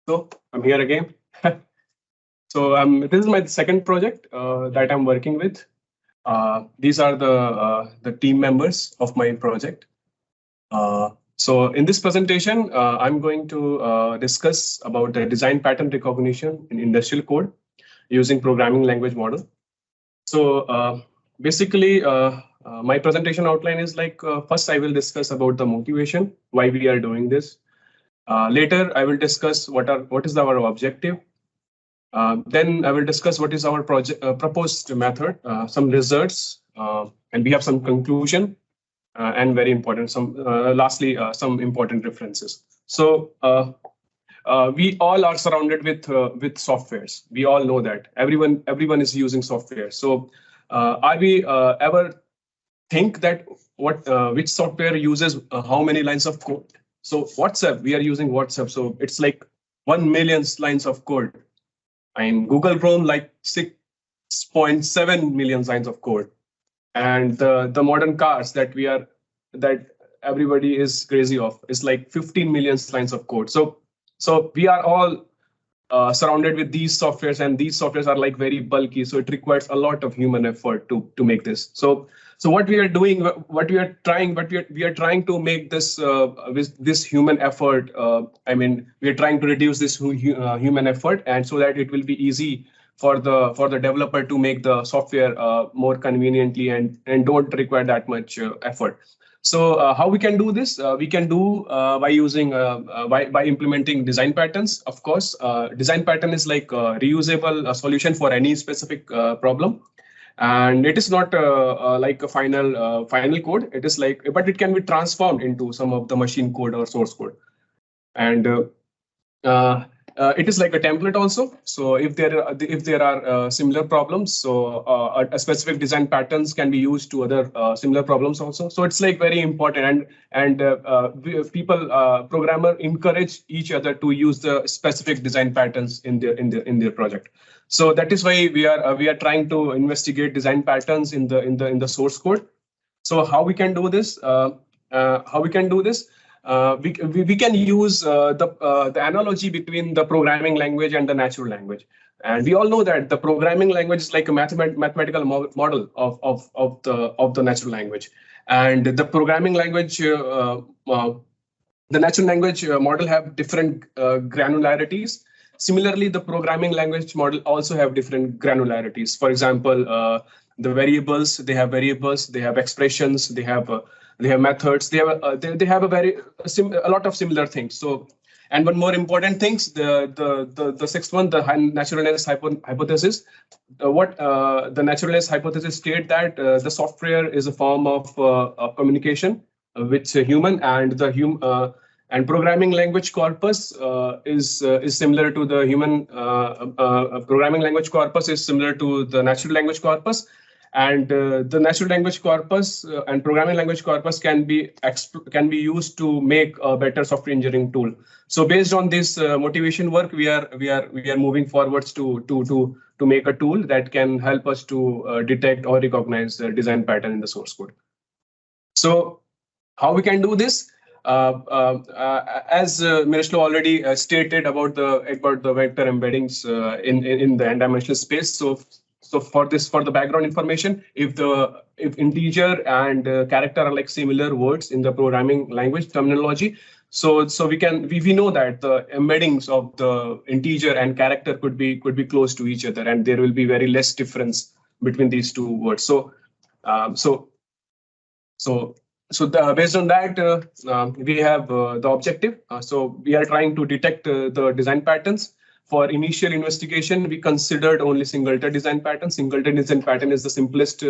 So I'm here again. So this is my second project that I'm working with. These are the team members of my project. So in this presentation, I'm going to discuss about the design pattern recognition in industrial code using programming language model. So basically, my presentation outline is like first I will discuss about the motivation, why we are doing this. Later, I will discuss what is our objective. Then I will discuss what is our project proposed method, some results, and we have some conclusion, and very important, lastly, some important references. So we all are surrounded with softwares. We all know that everyone is using software. So are we ever think that which software uses how many lines of code? So WhatsApp, we are using WhatsApp. So it's like 1 million lines of code. And Google Chrome, like 6.7 million lines of code. And the modern cars that everybody is crazy of is like 15 million lines of code. So we are all surrounded with these softwares, and these softwares are like very bulky. So it requires a lot of human effort to make this. So what we are doing, we are trying to make this with this human effort. I mean, we are trying to reduce this human effort, and so that it will be easy for the developer to make the software more conveniently and don't require that much effort. So how we can do this? We can do by using by implementing design patterns. Of course, design pattern is like a reusable solution for any specific problem. And it is not like a final code. It is like, but it can be transformed into some of the machine code or source code. And it is like a template also. So if there are similar problems, so a specific design patterns can be used to other similar problems also. So it's like very important, and programmer encourage each other to use the specific design patterns in their project. So that is why we are trying to investigate design patterns in the source code. So how we can do this? We can use the analogy between the programming language and the natural language. And we all know that the programming language is like a mathematical model of the natural language. And the programming language, the natural language model have different granularities. Similarly, the programming language model also have different granularities. For example, the variables, they have expressions, they have methods, they have a lot of similar things. So, and one more important things, the sixth one, the naturalness hypothesis. The naturalness hypothesis state that the software is a form of communication with a human, and and programming language corpus is similar to the human. Programming language corpus is similar to the natural language corpus. And the natural language corpus and programming language corpus can be used to make a better software engineering tool. So based on this motivation work, we are moving forwards to make a tool that can help us to detect or recognize the design pattern in the source code. So how we can do this? As Miroslaw already stated about the vector embeddings in the n-dimensional space. So for the background information, if integer and character are like similar words in the programming language terminology, so we know that the embeddings of the integer and character could be close to each other, and there will be very less difference between these two words. So based on that, we have the objective. So we are trying to detect the design patterns. For initial investigation, we considered only singleton design pattern. Singleton design pattern is the simplest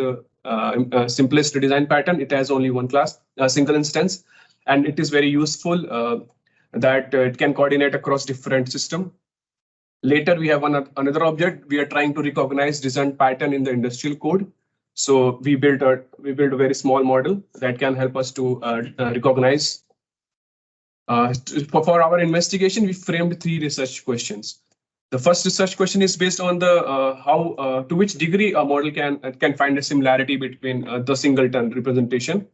design pattern. It has only one class, a single instance, and it is very useful that it can coordinate across different systems. Later, we have another object. We are trying to recognize design pattern in the industrial code. So we built a very small model that can help us to recognize. For our investigation, we framed 3 research questions. The first research question is based on the to which degree a model can find a similarity between the singleton implementation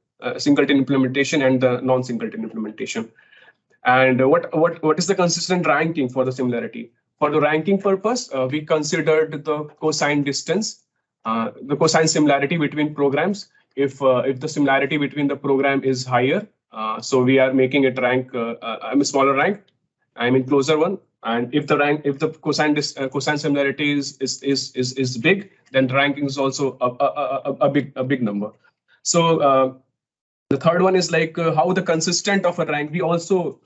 and the non-singleton implementation. And what is the consistent ranking for the similarity? For the ranking purpose, we considered the cosine distance, the cosine similarity between programs. If the similarity between the program is higher, so we are making it rank a smaller rank, I mean closer one. And if the cosine similarity is big, then the ranking is also a big number. So the third one is like how the consistent of a rank. We also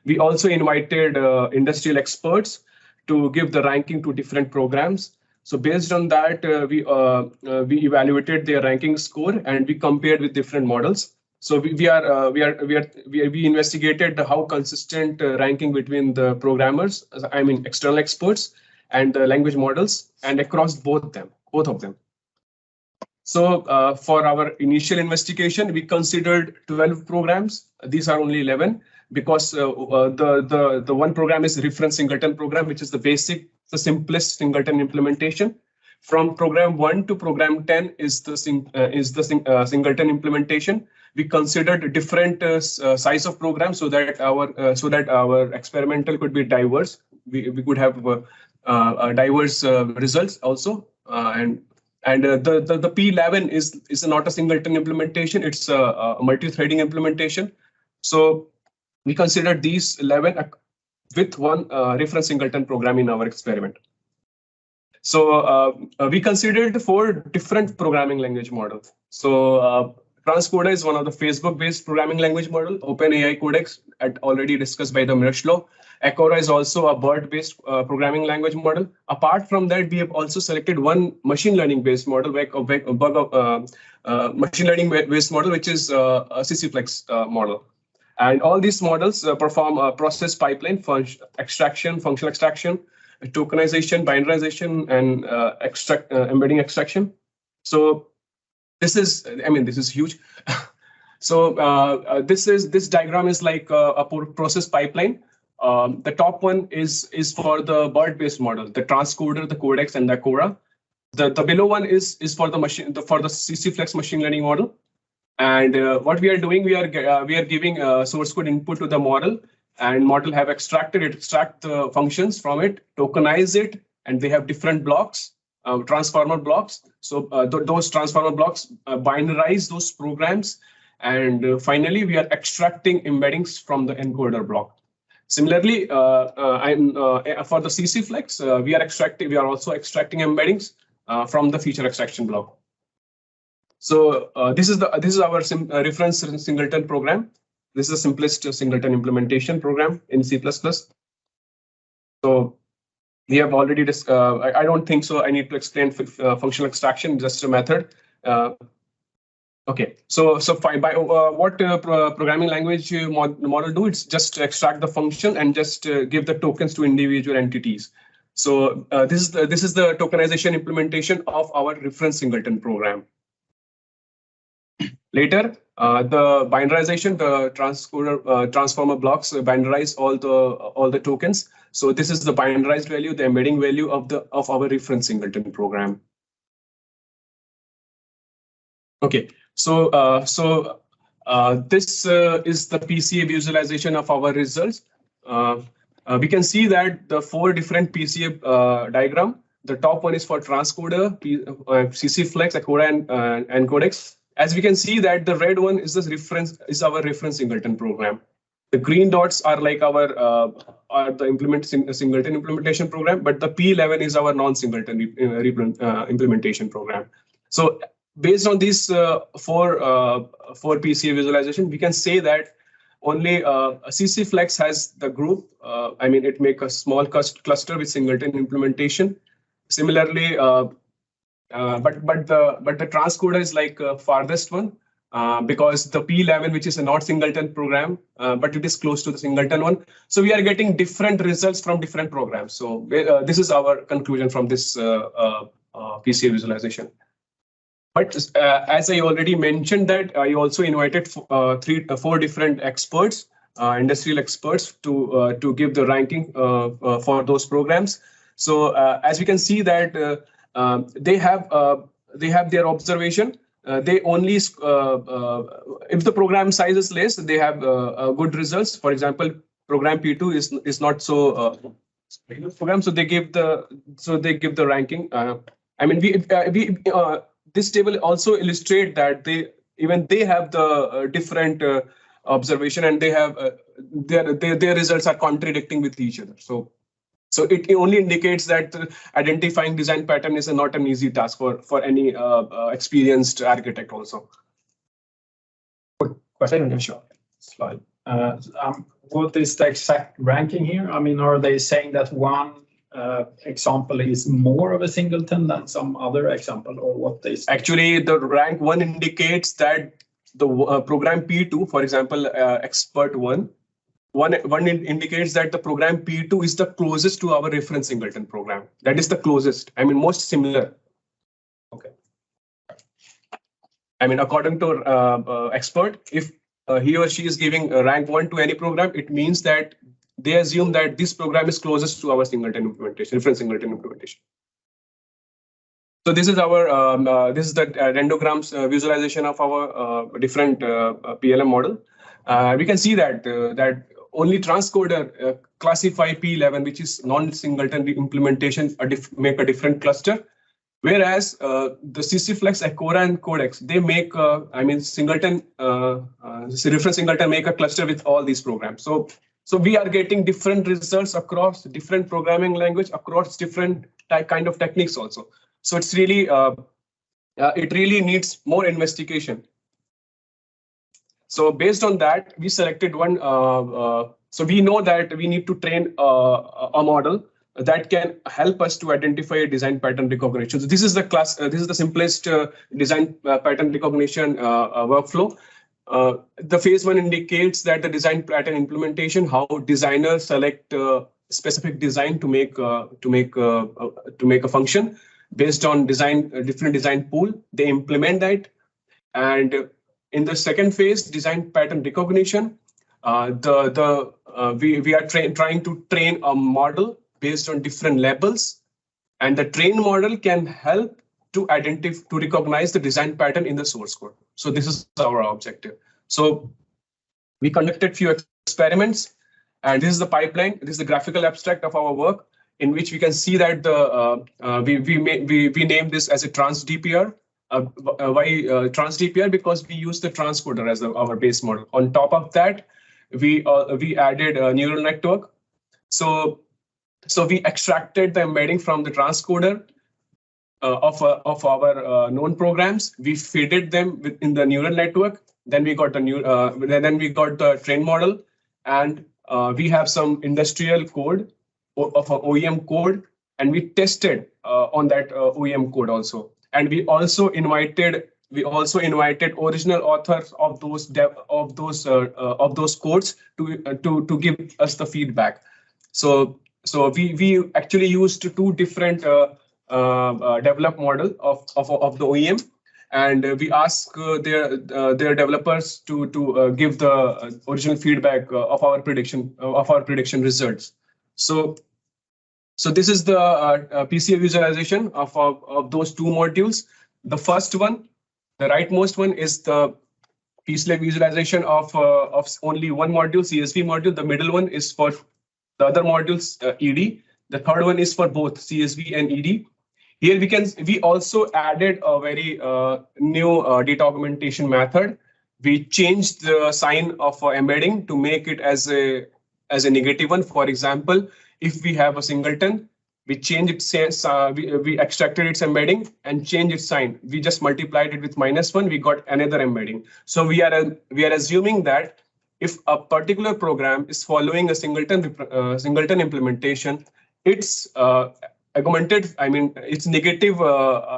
we also invited industrial experts to give the ranking to different programs. So based on that, we evaluated their ranking score and we compared with different models. So we investigated how consistent ranking between the programmers, I mean external experts, and the language models, and across both of them. So for our initial investigation, we considered 12 programs. These are only 11 because the one program is reference singleton program, which is the simplest singleton implementation. From program 1 to program 10 is the singleton implementation. We considered different size of programs so that our experimental could be diverse. We could have diverse results also, and the P11 is not a singleton implementation; it's a multi-threading implementation. So we considered these 11 with one reference singleton program in our experiment. So we considered 4 different programming language models. So Transcoder is one of the Facebook-based programming language model. OpenAI Codex, already discussed by the Miroslaw. Akora is also a BERT-based programming language model. Apart from that, we have also selected one machine learning-based model, machine learning-based model, which is a CCFlex model. And all these models perform a process pipeline, extraction, functional extraction, tokenization, binarization, and embedding extraction. So this is huge. So this diagram is like a process pipeline. The top one is for the BERT-based model, the transcoder, the codex, and the Akora. The below one is for the CCFlex machine learning model. And what we are doing, we are giving source code input to the model, and model have extract the functions from it, tokenize it, and they have different blocks, transformer blocks. So those transformer blocks binarize those programs, and finally we are extracting embeddings from the encoder block. Similarly, for the CCFlex, we are also extracting embeddings from the feature extraction block. So this is our reference singleton program. This is the simplest singleton implementation program in C++. So we have already discussed. I don't think so. I need to explain functional extraction, just a method. Okay, so by what programming language model do? It's just to extract the function and just give the tokens to individual entities. So this is the tokenization implementation of our reference singleton program. Later, the binarization, the transformer blocks binarize all the tokens. So this is the binarized value, the embedding value of our reference singleton program. Okay, so this is the PCA visualization of our results. We can see that the 4 different PCA diagram. The top one is for transcoder, CCFlex, Akora, and Codex. As we can see that the red one is our reference singleton program. The green dots are like our singleton implementation program, but the P11 is our non-singleton implementation program. So based on these four PCA visualization, we can say that only CCFlex has the group. I mean, it makes a small cluster with singleton implementation. Similarly, but the transcoder is like farthest one because the P11, which is a not singleton program, but it is close to the singleton one. So we are getting different results from different programs. So this is our conclusion from this PCA visualization. But as I already mentioned that I also invited 4 different experts, industrial experts, to give the ranking for those programs. So as we can see that they have their observation they only if the program size is less, they have good results. For example, program P2 is not so program, so they give the ranking. I mean, this table also illustrate that they have the different observation, and they have their results are contradicting with each other. So it only indicates that identifying design pattern is not an easy task for any experienced architect also. Quick question. Sure. Slide. What is the exact ranking here? I mean, are they saying that one example is more of a singleton than some other example, or what they say? Actually, the rank 1 indicates that the program P2, for example, expert 1 indicates that the program P2 is the closest to our reference singleton program. That is the closest. I mean, most similar. Okay. I mean, according to expert, if he or she is giving rank 1 to any program, it means that they assume that this program is closest to our singleton implementation, reference singleton implementation. So this is our this is the dendrograms visualization of our different PLM model. We can see that that only transcoder classify P11, which is non-singleton implementation, make a different cluster. Whereas the CCFlex, Acora, and Codex, they make, I mean, singleton, reference singleton make a cluster with all these programs. So we are getting different results across different programming language, across different kind of techniques also. So it's really, it really needs more investigation. So based on that, we selected one. So we know that we need to train a model that can help us to identify a design pattern recognition. So this is the class. This is the simplest design pattern recognition workflow. The phase 1 indicates that the design pattern implementation, how designers select specific design to make a function based on different design pool. They implement that, and in the second phase, design pattern recognition, we are trying to train a model based on different labels, and the trained model can help to recognize the design pattern in the source code. So this is our objective. So we conducted few experiments, and this is the pipeline. This is the graphical abstract of our work, in which we can see that we named this as a trans DPR. Why trans DPR? Because we use the transcoder as our base model. On top of that, we added a neural network. So we extracted the embedding from the transcoder of our known programs. We fed them in the neural network. Then we got the train model, and we have some industrial code of an OEM code, and we tested on that OEM code also. And we also invited original authors of those codes to give us the feedback. So we actually used two different develop model of the OEM, and we asked their developers to give the original feedback of our prediction results. So this is the PCA visualization of those two modules. The first one, the rightmost one, is the PCA visualization of only one module, CSV module. The middle one is for the other modules, ED. The third one is for both CSV and ED. Here we also added a very new data augmentation method. We changed the sign of embedding to make it as a negative one. For example, if we have a singleton, we change it, we extracted its embedding and changed its sign. We just multiplied it with -1. We got another embedding. So we are assuming that if a particular program is following a singleton implementation, its augmented, I mean, its negative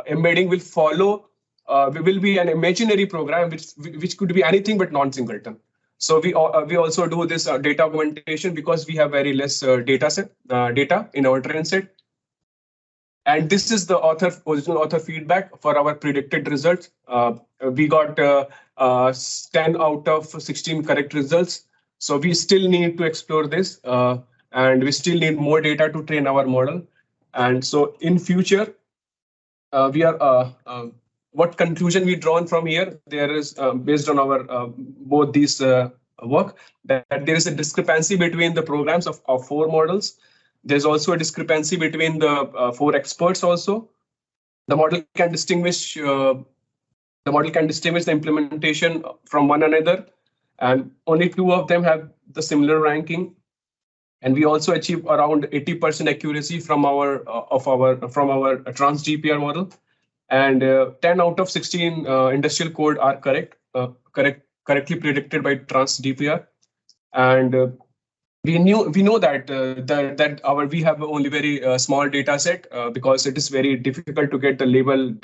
embedding will follow. Will be an imaginary program which could be anything but non-singleton. So we also do this data augmentation because we have very less data in our train set. And this is the original author feedback for our predicted results. We got 10 out of 16 correct results. So we still need to explore this, and we still need more data to train our model. And so in future, we are what conclusion we drawn from here? There is based on our both these work that there is a discrepancy between the programs of 4 models. There's also a discrepancy between the 4 experts. Also, the model can distinguish the implementation from one another, and only 2 of them have the similar ranking. And we also achieve around 80% accuracy from our trans GPR model, and 10 out of 16 industrial code are correctly predicted by trans GPR. And we know that we have only very small data set because it is very difficult to get the labeled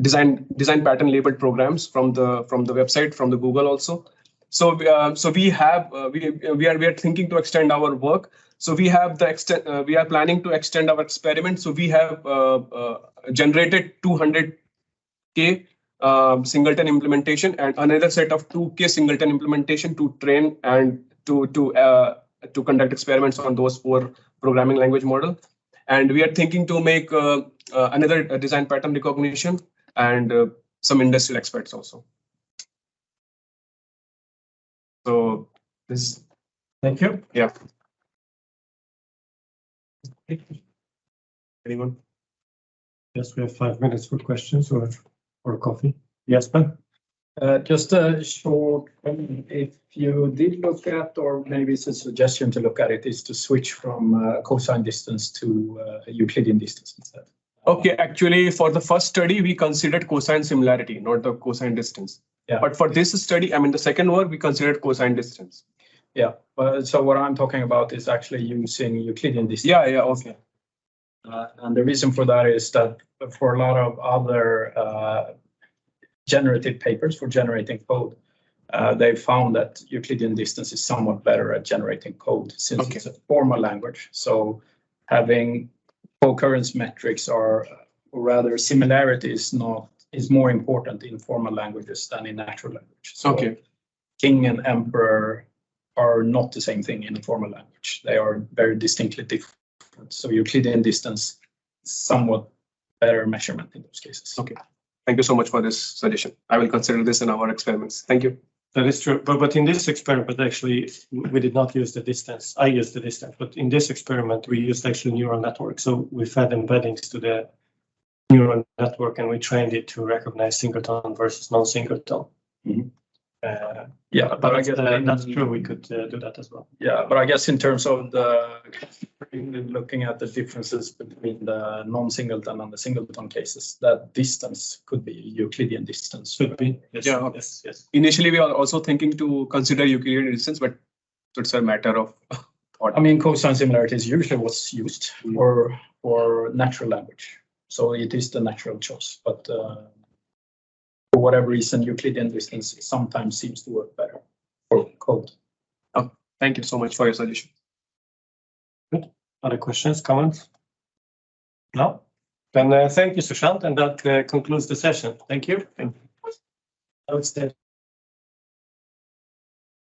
design pattern labeled programs from the website, from the Google also. So we are thinking to extend our work. So we have we are planning to extend our experiment. So we have generated 200K singleton implementation and another set of 2K singleton implementation to train and to conduct experiments on those 4 programming language model. And we are thinking to make another design pattern recognition and some industrial experts also. So this. Thank you. Yeah. Anyone? Yes, we have 5 minutes for questions or coffee. Yes, Ben? Just a short, if you did look at, or maybe it's a suggestion to look at it, is to switch from cosine distance to Euclidean distance instead. Okay, actually, for the first study, we considered cosine similarity, not the cosine distance. Yeah. But for this study, I mean, the second work, we considered cosine distance. Yeah, so what I'm talking about is actually using Euclidean distance. Yeah, okay. And the reason for that is that for a lot of other generative papers for generating code, they found that Euclidean distance is somewhat better at generating code since it's a formal language. So having co-occurrence metrics or rather similarity is more important in formal languages than in natural language. So king and emperor are not the same thing in a formal language. They are very distinctly different. So Euclidean distance is somewhat better measurement in those cases. Okay. Thank you so much for this suggestion. I will consider this in our experiments. Thank you. That is true. But in this experiment, actually, we did not use the distance. I used the distance, but in this experiment, we used actually neural network. So we fed embeddings to the neural network and we trained it to recognize singleton versus non-singleton. Mm-hmm. Yeah, but I guess that's true. We could do that as well. Yeah, but I guess in terms of looking at the differences between the non-singleton and the singleton cases, that distance could be Euclidean distance. Should be. Yes. Yeah. Yes. Initially, we are also thinking to consider Euclidean distance, but it's a matter of thought. I mean, cosine similarity is usually what's used for natural language, so it is the natural choice. But for whatever reason, Euclidean distance sometimes seems to work better for code. Oh, thank you so much for your suggestion. Good. Other questions, comments? No? Then thank you, Sushant, and that concludes the session. Thank you. Thank you.